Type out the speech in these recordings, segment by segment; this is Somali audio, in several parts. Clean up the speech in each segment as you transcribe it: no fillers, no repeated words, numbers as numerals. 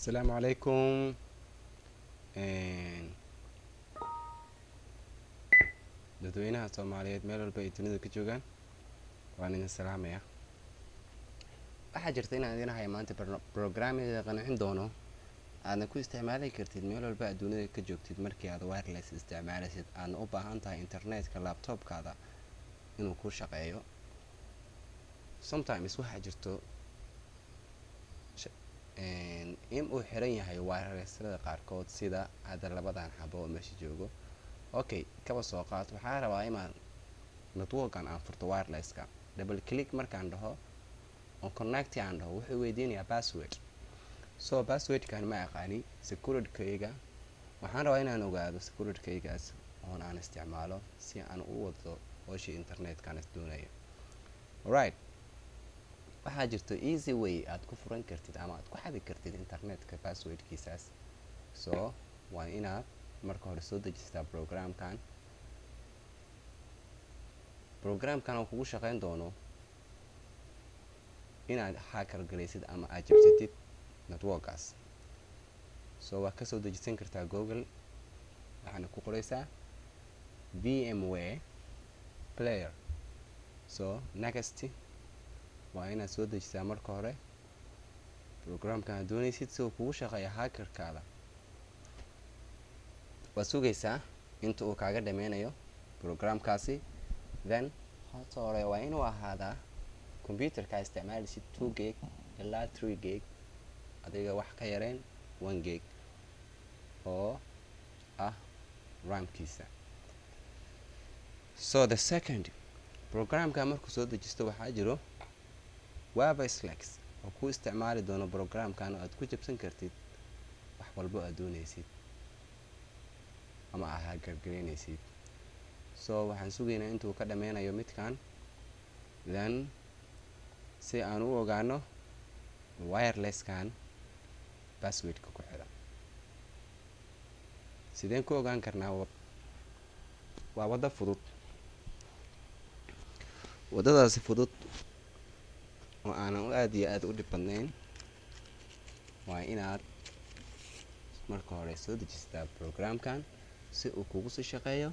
السلام عليكم. dadweynaha Soomaaliyeed meel walba ay dunida ka joogaan waan idin salaamayaa. waxaa jirta inaan idin hayo maanta barnaamijyada qancin doono aadna ku isticmaali kartid meel walba aad dunida ka joogtid markii aad wireless isticmaalaysid aadna u baahan tahay internetka laptopkaada inuu ku shaqeeyo. sometimes waxaa jirto in uu xiran yahay wirelesslada qaarkood sida hadda labadan xabo oo meesha joogo. okay, kaba soo qaad waxaa rabaa inaan networkan aan furto wirelesska, double click markaan dhaho oo connect aan dhaho wuxuu weydiinayaa password. so passwordkan ma aqaani, security-kayga waxaan rabaa inaan ogaado security-kaygaas oo aan isticmaalo si aan u wado howsha internetkan is doonayo. alright, waxaa jirto easy way aad ku furan kartid ama aad ku xadi kartid internetka passwordkiisaas. so waa inaad marka hore soo dejistaa programkan oo kugu shaqeyn doono inaad hacker galaysid ama aad jabsatid networkaas. so waa kasoo dejisan kartaa google, waxaana ku qoraysaa VMware player. so next waa inaad soo dejisaa marka hore programkan aad doonaysid si uu kugu shaqeeyo hackerkaada. waa sugaysaa inta uu kaaga dhameynayo programkaasi, then horta hore waa inuu ahaadaa computerka isticmaalaysid 2 gig ilaa 3 gig, adiga wax ka yareen 1 gig oo ah ramkiisa. so the second programka markuu soo dejisto waxaa jiro webslex oo ku isticmaali doono programkan oo aad ku jabsan kartid wax walba aad doonaysid ama aad hagargareynaysid. so waxaan sugaynaa intuu ka dhameynayo midkan, then si aan u ogaano wirelesskan passwordka ku xiran. sideen ku ogaan karnaa? waa waddo fudud. waddadaasi fudud oo aanan aad iyo aad u dhib badnayn waa inaad marka hore soo dejistaa programkan si uu kugu soo shaqeeyo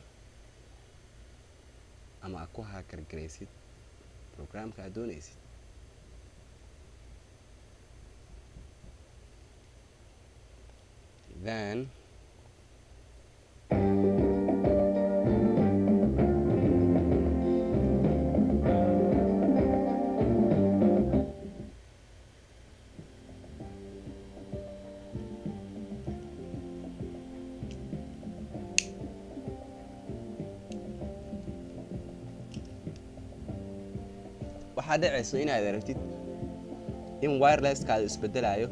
ama aad ku hakargaraysid programka aad doonaysid. then waxaa dhacayso inaad aragtid in wirelesskaada isbedelayo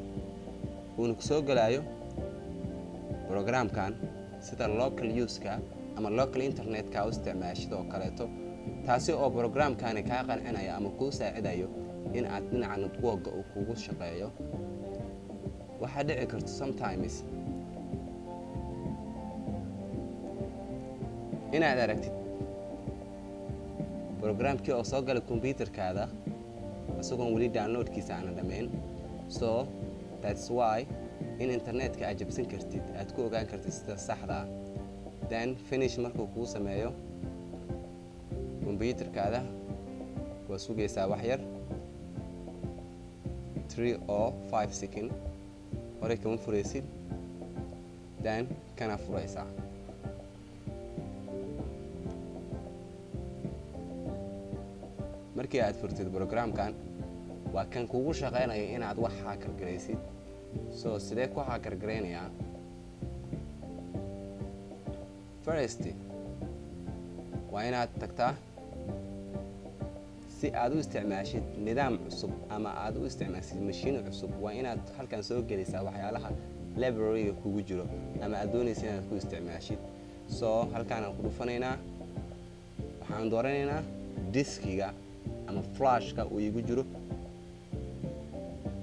uuna kusoo galayo programkan sida local useka ama local internetka u isticmaashid oo kaleeto, taasi oo programkani kaa qancinaya ama kuu saacidayo in aad dhinaca networka uu kugu shaqeeyo. waxaa dhici karto sometimes inaad aragtid programkii oo soo gala computerkaada isagoon weli downloadkiisa aana dhammayn. so that's why in internetka aad jabsan kartid aad ku ogaan kartid sida saxda ah. then finish markuu kuu sameeyo computerkaada waa sugaysaa wax yar 3 or 5 second, hore kama furaysid, then kana furaysaa. markii aad furtid programkan waa kan kugu shaqeynayo inaad wax hacker galaysid. so sidee ku hacker gareynayaa? first waa inaad tagtaa si aad u isticmaashid nidaam cusub ama aad u isticmaashid machine cusub. waa inaad halkan soo gelisaa waxyaalaha library-ga kugu jiro ama aad doonaysid inaad ku isticmaashid. so halkaan aan ku dhufanaynaa, waxaan dooranaynaa diskiga ama flashka uu igu jiro.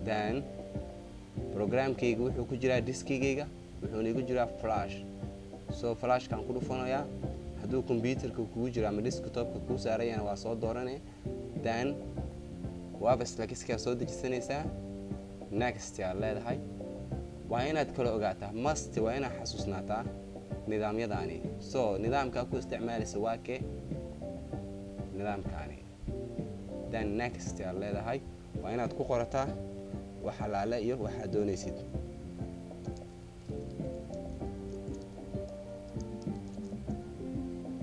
then programkayga wuxuu ku jiraa diskigayga, wuxuuna igu jiraa flash. so flashkaan ku dhufanayaa, hadduu computerka kugu jiro ama desktopka kuu saarayana waa soo dooranay, then webslexka soo dejisanaysaa, next aad leedahay, waa inaad kala ogaataa must waa inaad xasuusnaataa nidaamyadaani so nidaamka ku isticmaalaysa waa kee nidaamkaani then next aad leedahay waa inaad ku qorataa wax alaale iyo waxaad doonaysid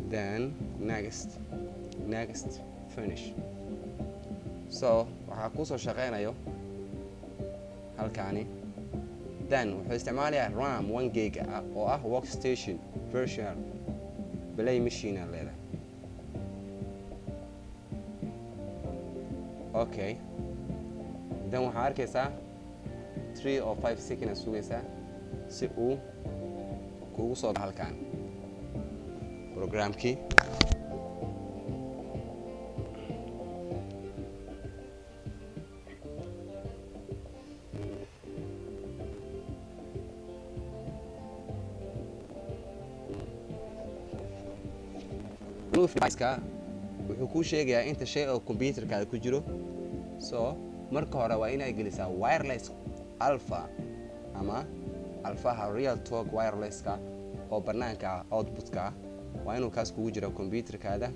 then next finish so waxaa kusoo shaqeynayo halkaani then wuxuu isticmaalayaa ram 1 gig ah oo ah workstation virtual play machine aan leedahay okay then waxaa arkaysaa 3 or 5 seconds sugaysaa si uu kugu soo halkaan programkii wuxuu kuu sheegayaa inta shay oo computerkaada ku jiro so marka hore waa inaad gelisaa wireless alpha ama alphaha real talk wirelesska oo banaanka outputka waa inuu kaas kugu jiro computerkaada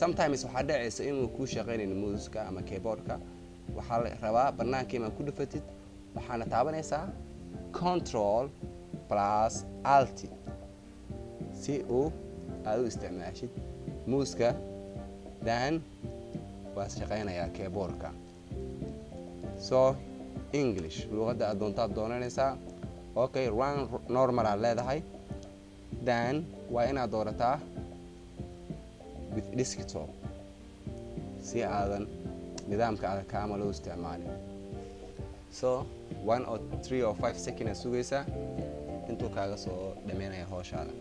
sometimes waxaa dhacaysa inuu kuu shaqeynayn muuska ama keyboardka waxaa la rabaa banaanka inaad ku dhufatid waxaana taabanaysaa control plus alt si uu aad u isticmaashid muuska then waa shaqeynayaa keyboardka so English luqadda aad doontaad doonanaysaa okay run normal aad leedahay then waa inaad doorataa with desktop si aadan nidaamka aad kaama loo isticmaalin so 1 or 3 or 5 seconds sugaysaa intuu kaaga soo dhameynaya hawshaada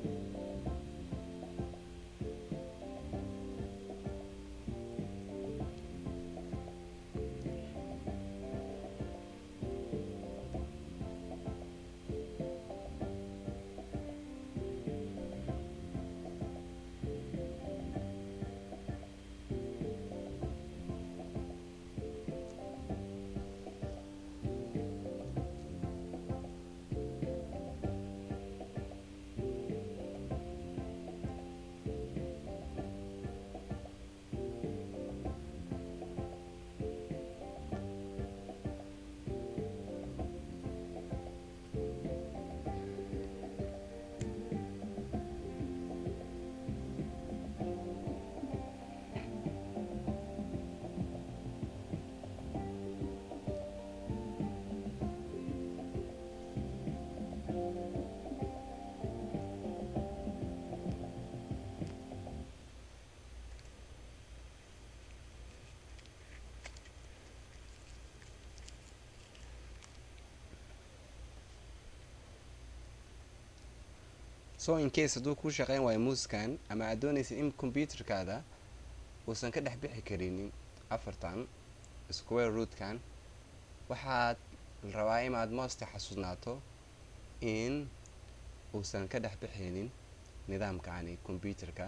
so in case hadduu kuu shaqeyn waayo muuskan ama aad doonaysid in computerkaada uusan ka dhex bixi karinin afartan square rootkan waxaad rabaa inaad moosta xasuusnaato in uusan ka dhex bixinin nidaamkani computerka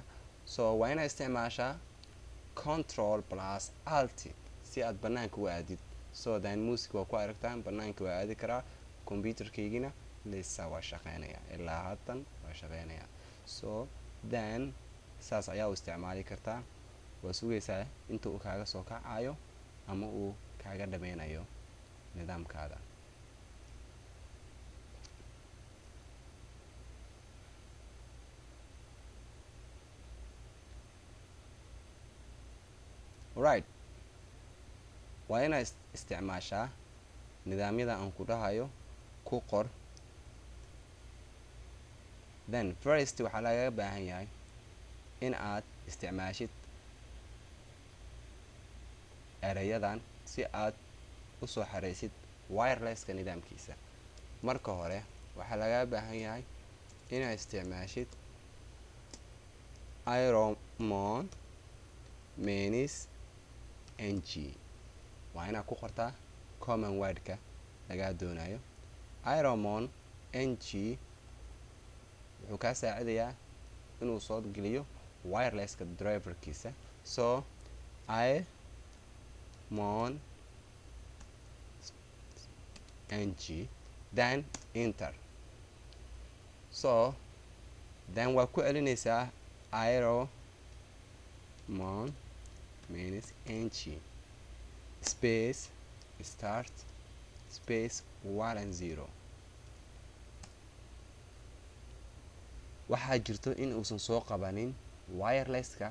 so waa inaad isticmaashaa control plus alt si aad banaanka u aadid so then muuska waa ku aragtaan banaanka waa aadi karaa computerkaygina lisa waa shaqeynaya ilaa haatan waa shaqeynaya so then saas ayaa u isticmaali kartaa waa sugaysaa inta uu kaaga soo kacayo ama uu kaaga dhameynayo nidaamkaada right waa inaad isticmaashaa nidaamyada aan ku dhahayo ku qor then first waxaa lagaga baahan yahay in aad isticmaashid erayadan si aad u soo xareysid wirelesska nidaamkiisa marka hore waxaa lagaga baahan yahay inaad isticmaashid iromon menis ng waa inaad ku qortaa common wordka lagaa doonayo iromon ng wuxuu kaa saacidayaa inuu soo geliyo wirelesska driverkiisa so imon ng then enter. So then waa ku celinaysaa aero mon minus ng space start space 1 and 0. waxaa jirto in uusan soo qabanin wirelesska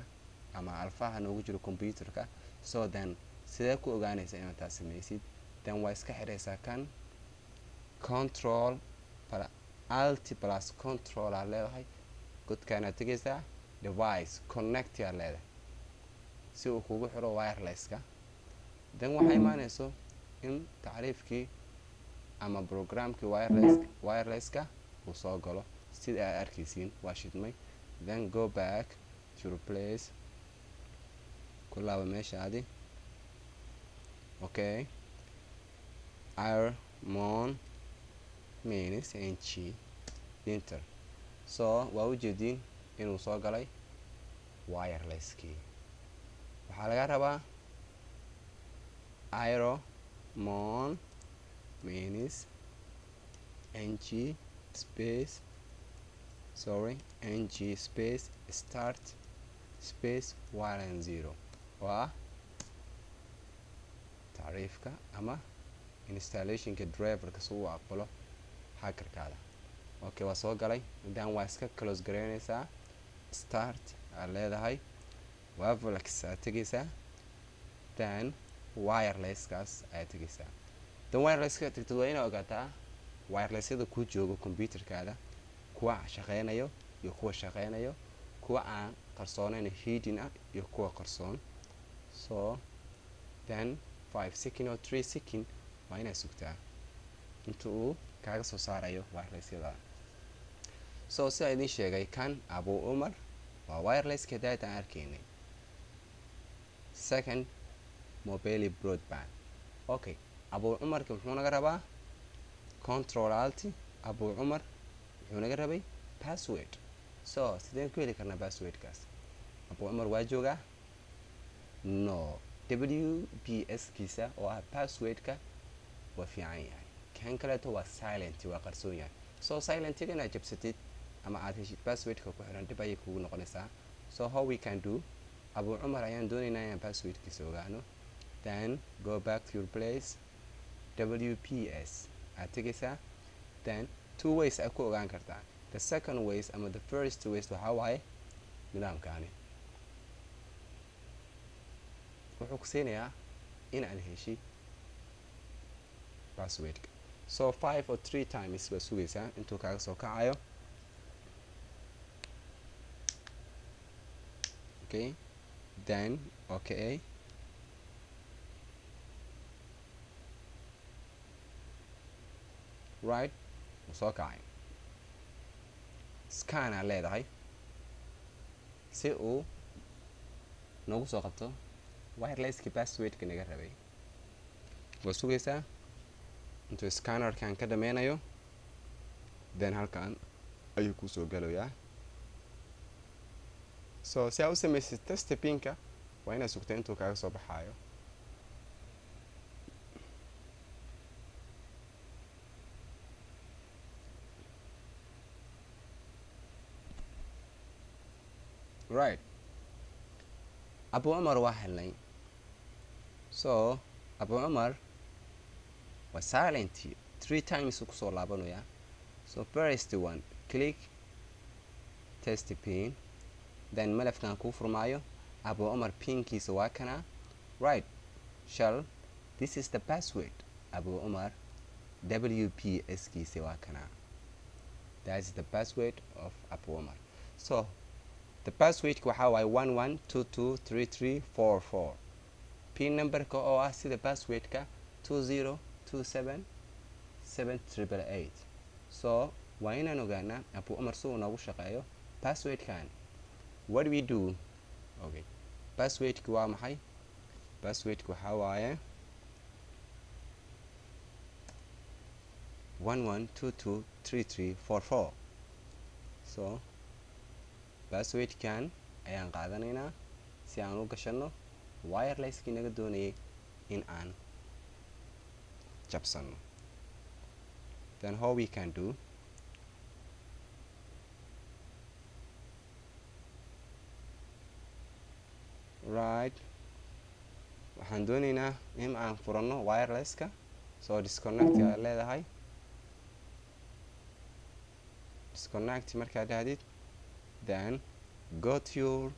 ama alfaha noogu jiro computerka. So then sidee ku ogaanaysaa inaad taas samaysid? then waa iska xiraysaa kan control alt plus control aa leedahay, godkaanaad tegaysaa device connect aa leedahay si uu kugu xiro wirelesska. then waxaa imaanayso in tacriifkii ama programkii wirelesska uu soo galo sida aad arkaysiin waa shidmay. then go back to replace ku laaba meeshaadi. okay air mon minus ng enter. so waa ujeediin inuu soo galay wirelesskii. waxaa laga rabaa aero mon minus ng space ng space start space 1 and 0 waa tacriifka ama installationka driverka si uu aqbalo hackerkaada. okay waa soo galay. then waa iska close garaynaysaa start aad leedahay waa volx aad tegaysaa then wirelesskaas aad tegaysaa. then wirelesska tagtid waa inaa ogaataa wirelesyada ku joogo computerkaada kuwa shaqeynayo iyo kuwa shaqeynayo, kuwa aan qarsoonayn hidden ah iyo kuwa qarsoon. so then 5 second or 3 second waa inaa sugtaa inta uu kaaga soo saarayo wirelesyada. so sida idin sheegay kan abu umar waa wirelesska data aan arkaynay. second mobile broadband. okay abu umarka muxuu naga rabaa control alt. abu umar wuxuu naga rabay password. so sideen ku heli karnaa passwordkaas? abu umar waa joogaa? no, wps kiisa oo ah passwordka waa fiican yahay, kan kaleeto waa silent, waa qarsoon yahay. so silentiga inaad jabsatid ama aad heshid passwordka ku xiran dib ayay kugu noqonaysaa. so how we can do, abu umar ayaan doonaynaa inaan passwordkiisa ogaano. then go back to your place wps aad tegaysaa. then two ways aad ku ogaan kartaa. the second ways ama the first ways waxaa waaye nidaamkaani wuxuu ku siinayaa in aad heshid passwordka. so 5 or 3 times waa sugaysaa intuu kaaga soo kacayo. okay then okay right soo kacay. scan aa leedahay si uu noogu soo qabto wirelesski passwordka naga rabay. waa sugaysaa intuu scannerkan ka dhameynayo, then halkan ayuu kusoo galayaa. so si aa u samaysid test pinka waa inaad sugta intuu kaaga soo baxaayo. right abu umar waa helnay. so abu umar waa silent 3 times kusoo laabanaya. so first one click test pin, then malafkan kuu furmaayo abu umar pinkiisa waa kana. right shall this is the password abu umar wps kiisa waa kana. that is the password of abu umar. so the password waxaa waaye 11223344. pin numberka oo ah sida passwordka 202777888. so waa inaan ogaanaa abu umar si uu noogu shaqeeyo passwordkan. what do we do? okay passwordka waa maxay? passwordka waxaa waaye 11223344. so passwordkan ayaan qaadanaynaa si aan u gashano wirelesskii naga doonayay in aan jabsano. then how we can do, right, waxaan doonaynaa in aan furano wirelesska, so disconnect aad leedahay, disconnect markaad dhahdid, then go to your